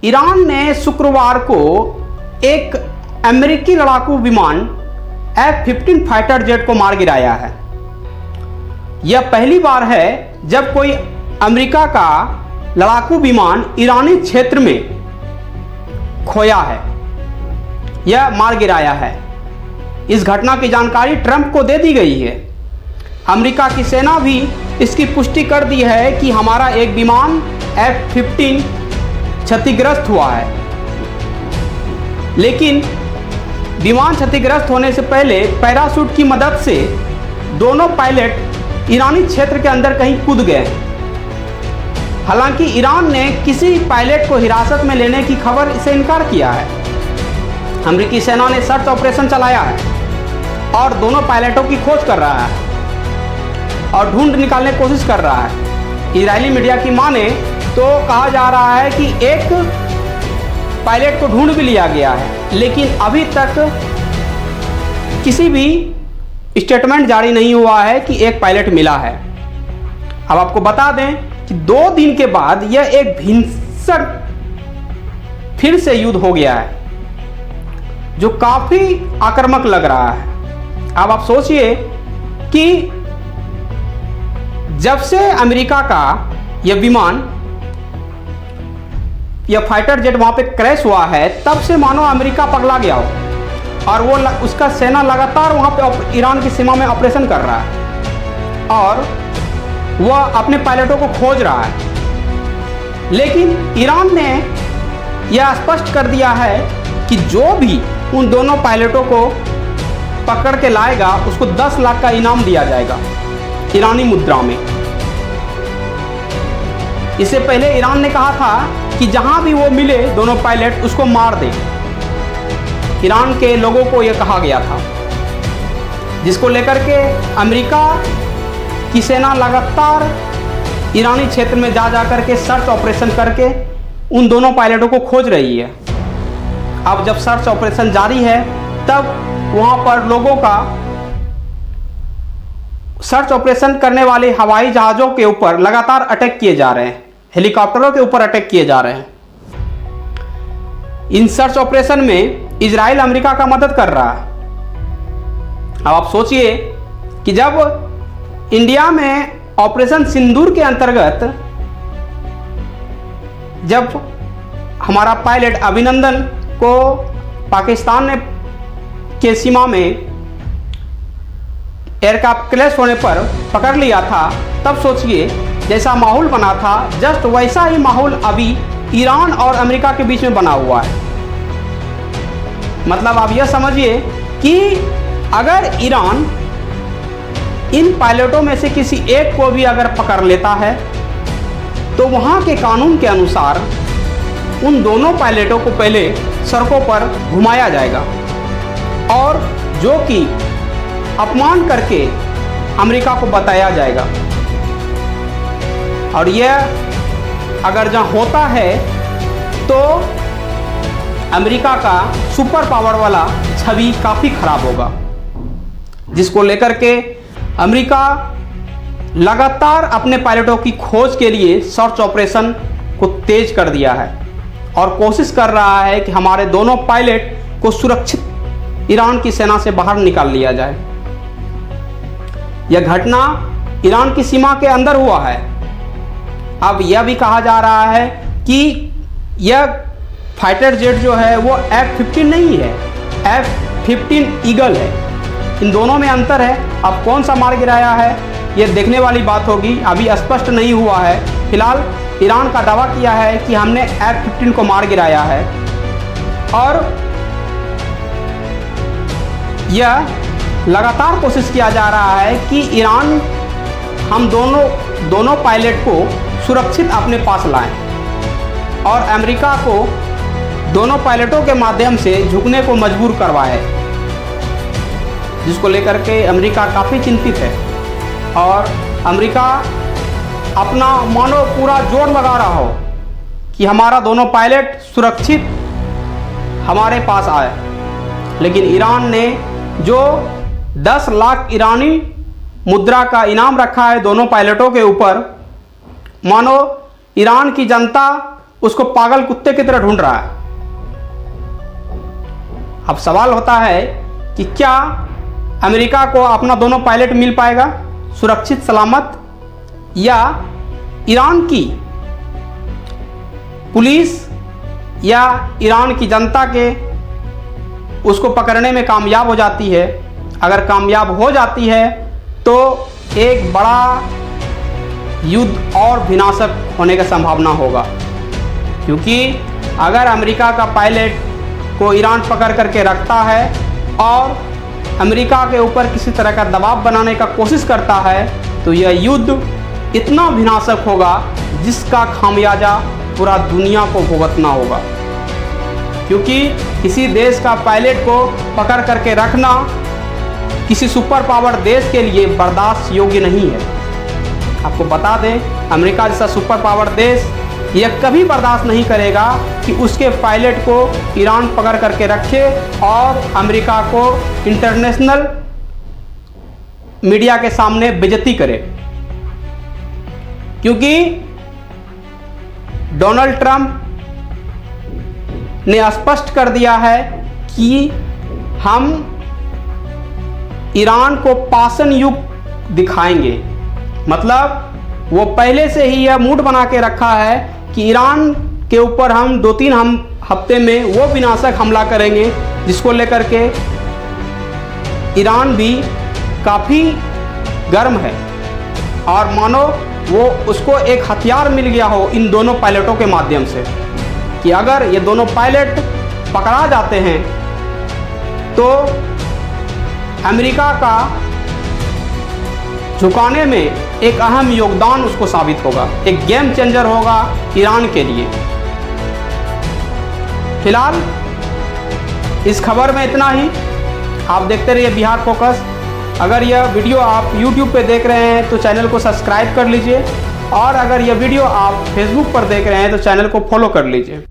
Iran ने शुक्रवार को एक अमेरिकी लड़ाकू विमान F-15 फाइटर जेट को मार गिराया है। यह पहली बार है जब कोई अमेरिका का लड़ाकू विमान ईरानी क्षेत्र में खोया है, यह मार गिराया है। इस घटना की जानकारी ट्रंप को दे दी गई है। अमेरिका की सेना भी इसकी पुष्टि कर दी है कि हमारा एक विमान F-15 क्षतिग्रस्त हुआ है, लेकिन विमान क्षतिग्रस्त होने से पहले पैराशूट की मदद से दोनों पायलट ईरानी क्षेत्र के अंदर कहीं कूद गए। हालांकि ईरान ने किसी पायलट को हिरासत में लेने की खबर से इनकार किया है। अमेरिकी सेना ने सर्च ऑपरेशन चलाया है और दोनों पायलटों की खोज कर रहा है और ढूंढ निकालने की कोशिश कर रहा है। इजरायली मीडिया की माने तो कहा जा रहा है कि एक पायलट को ढूंढ भी लिया गया है, लेकिन अभी तक किसी भी स्टेटमेंट जारी नहीं हुआ है कि एक पायलट मिला है। अब आपको बता दें कि 2 दिन के बाद यह एक भीषण फिर से युद्ध हो गया है, जो काफी आक्रामक लग रहा है। अब आप सोचिए कि जब से अमेरिका का यह विमान, यह फाइटर जेट वहां पे क्रैश हुआ है, तब से मानो अमेरिका पगला गया हो और वो उसका सेना लगातार वहां पे ईरान की सीमा में ऑपरेशन कर रहा है और वह अपने पायलटों को खोज रहा है। लेकिन ईरान ने यह स्पष्ट कर दिया है कि जो भी उन दोनों पायलटों को पकड़ के लाएगा उसको 10 लाख का इनाम दिया जाएगा ईरानी मुद्रा में। इससे पहले ईरान ने कहा था कि जहां भी वो मिले दोनों पायलट उसको मार दे। ईरान के लोगों को यह कहा गया था, जिसको लेकर के अमेरिका की सेना लगातार ईरानी क्षेत्र में जा करके सर्च ऑपरेशन करके उन दोनों पायलटों को खोज रही है। अब जब सर्च ऑपरेशन जारी है तब वहां पर लोगों का सर्च ऑपरेशन करने वाले हवाई जहाजों के ऊपर लगातार अटैक किए जा रहे हैं, हेलीकॉप्टरों के ऊपर अटैक किए जा रहे हैं। इन सर्च ऑपरेशन में इजराइल अमेरिका का मदद कर रहा है। अब आप सोचिए कि जब इंडिया में ऑपरेशन सिंदूर के अंतर्गत जब हमारा पायलट अभिनंदन को पाकिस्तान ने के सीमा में एयरक्राफ्ट क्रैश होने पर पकड़ लिया था, तब सोचिए जैसा माहौल बना था, जस्ट वैसा ही माहौल अभी ईरान और अमेरिका के बीच में बना हुआ है। मतलब आप यह समझिए कि अगर ईरान इन पायलटों में से किसी एक को भी अगर पकड़ लेता है तो वहां के कानून के अनुसार उन दोनों पायलटों को पहले सड़कों पर घुमाया जाएगा और जो कि अपमान करके अमेरिका को बताया जाएगा। और यह अगर जहां होता है तो अमेरिका का सुपर पावर वाला छवि काफ़ी खराब होगा, जिसको लेकर के अमेरिका लगातार अपने पायलटों की खोज के लिए सर्च ऑपरेशन को तेज कर दिया है और कोशिश कर रहा है कि हमारे दोनों पायलट को सुरक्षित ईरान की सेना से बाहर निकाल लिया जाए। यह घटना ईरान की सीमा के अंदर हुआ है। अब यह भी कहा जा रहा है कि यह फाइटर जेट जो है वो F-15 नहीं है, F-15 ईगल है। इन दोनों में अंतर है। अब कौन सा मार गिराया है यह देखने वाली बात होगी, अभी स्पष्ट नहीं हुआ है। फिलहाल ईरान का दावा किया है कि हमने F-15 को मार गिराया है और यह लगातार कोशिश किया जा रहा है कि ईरान हम दोनों पायलट को सुरक्षित अपने पास लाएं और अमेरिका को दोनों पायलटों के माध्यम से झुकने को मजबूर करवाए, जिसको लेकर के अमेरिका काफ़ी चिंतित है और अमेरिका अपना मानो पूरा जोर लगा रहा हो कि हमारा दोनों पायलट सुरक्षित हमारे पास आए। लेकिन ईरान ने जो 10 लाख ईरानी मुद्रा का इनाम रखा है दोनों पायलटों के ऊपर, मानो ईरान की जनता उसको पागल कुत्ते की तरह ढूंढ रहा है। अब सवाल होता है कि क्या अमेरिका को अपना दोनों पायलट मिल पाएगा सुरक्षित सलामत, या ईरान की पुलिस या ईरान की जनता के उसको पकड़ने में कामयाब हो जाती है। अगर कामयाब हो जाती है तो एक बड़ा युद्ध और विनाशक होने का संभावना होगा, क्योंकि अगर अमेरिका का पायलट को ईरान पकड़ करके रखता है और अमेरिका के ऊपर किसी तरह का दबाव बनाने का कोशिश करता है तो यह युद्ध इतना विनाशक होगा जिसका खामियाजा पूरा दुनिया को भुगतना होगा। क्योंकि किसी देश का पायलट को पकड़ करके रखना किसी सुपर पावर देश के लिए बर्दाश्त योग्य नहीं है। आपको बता दें, अमेरिका जैसा सुपर पावर देश यह कभी बर्दाश्त नहीं करेगा कि उसके पायलट को ईरान पकड़ करके रखे और अमेरिका को इंटरनेशनल मीडिया के सामने बेइज्जती करे। क्योंकि डोनाल्ड ट्रंप ने स्पष्ट कर दिया है कि हम ईरान को पाषाण युग दिखाएंगे। मतलब वो पहले से ही यह मूड बना के रखा है कि ईरान के ऊपर हम 2-3 हफ्ते में वो विनाशक हमला करेंगे, जिसको लेकर के ईरान भी काफ़ी गर्म है और मानो वो उसको एक हथियार मिल गया हो इन दोनों पायलटों के माध्यम से, कि अगर ये दोनों पायलट पकड़ा जाते हैं तो अमेरिका का झुकाने में एक अहम योगदान उसको साबित होगा, एक गेम चेंजर होगा ईरान के लिए। फिलहाल इस खबर में इतना ही। आप देखते रहिए बिहार फोकस। अगर यह वीडियो आप YouTube पे देख रहे हैं तो चैनल को सब्सक्राइब कर लीजिए, और अगर यह वीडियो आप Facebook पर देख रहे हैं तो चैनल को फॉलो कर लीजिए।